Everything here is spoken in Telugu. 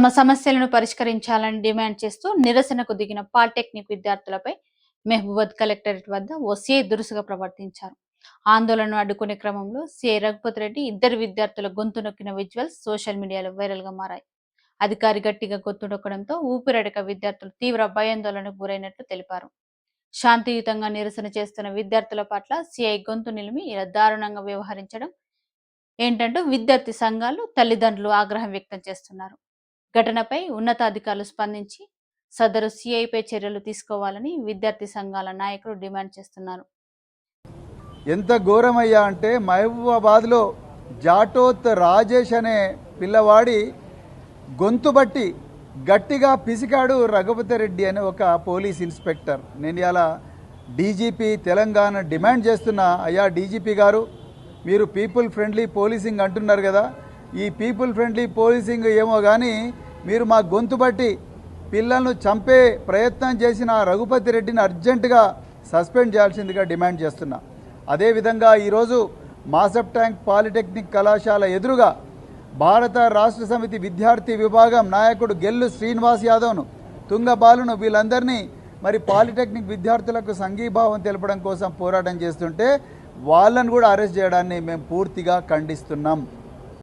తమ సమస్యలను పరిష్కరించాలని డిమాండ్ చేస్తూ నిరసనకు దిగిన పాలిటెక్నిక్ విద్యార్థులపై మహబూబాద్ కలెక్టరేట్ వద్ద ఓ సీఐ దురుసుగా ప్రవర్తించారు. ఆందోళనను అడ్డుకునే క్రమంలో సీఐ రఘుపతి రెడ్డి ఇద్దరు విద్యార్థుల గొంతు నొక్కిన విజువల్స్ సోషల్ మీడియాలో వైరల్ గా మారాయి. అధికారి గట్టిగా గొంతు నొక్కడంతో ఊపిరాడక విద్యార్థులు తీవ్ర భయాందోళనకు గురైనట్లు తెలిపారు. శాంతియుతంగా నిరసన చేస్తున్న విద్యార్థుల పట్ల సీఐ గొంతు నిలిమి ఇలా దారుణంగా వ్యవహరించడం ఏంటంటూ విద్యార్థి సంఘాలు, తల్లిదండ్రులు ఆగ్రహం వ్యక్తం చేస్తున్నారు. ఘటనపై ఉన్నతాధికారులు స్పందించి సదరు సీఐపై చర్యలు తీసుకోవాలని విద్యార్థి సంఘాల నాయకులు డిమాండ్ చేస్తున్నారు. ఎంత ఘోరమయ్యా అంటే మహబూబాబాద్లో జాటోత్ రాజేష్ అనే పిల్లవాడి గొంతు బట్టి గట్టిగా పిసికాడు రఘుపతి రెడ్డి అనే ఒక పోలీస్ ఇన్స్పెక్టర్. నేను ఇలా డీజీపీ తెలంగాణ డిమాండ్ చేస్తున్నా, అయ్యా డీజీపీ గారు, మీరు పీపుల్ ఫ్రెండ్లీ పోలీసింగ్ అంటున్నారు కదా, ఈ పీపుల్ ఫ్రెండ్లీ పోలీసింగ్ ఏమో కానీ మీరు మా గొంతు బట్టి పిల్లలను చంపే ప్రయత్నం చేసిన రఘుపతి రెడ్డిని అర్జెంటుగా సస్పెండ్ చేయాల్సిందిగా డిమాండ్ చేస్తున్నా. అదేవిధంగా ఈరోజు మాసప్ ట్యాంక్ పాలిటెక్నిక్ కళాశాల ఎదురుగా భారత రాష్ట్ర సమితి విద్యార్థి విభాగం నాయకుడు గెల్లు శ్రీనివాస్ యాదవ్ను, తుంగబాలును, వీళ్ళందరినీ మరి పాలిటెక్నిక్ విద్యార్థులకు సంఘీభావం తెలపడం కోసం పోరాటం చేస్తుంటే వాళ్ళను కూడా అరెస్ట్ చేయడాన్ని మేము పూర్తిగా ఖండిస్తున్నాం.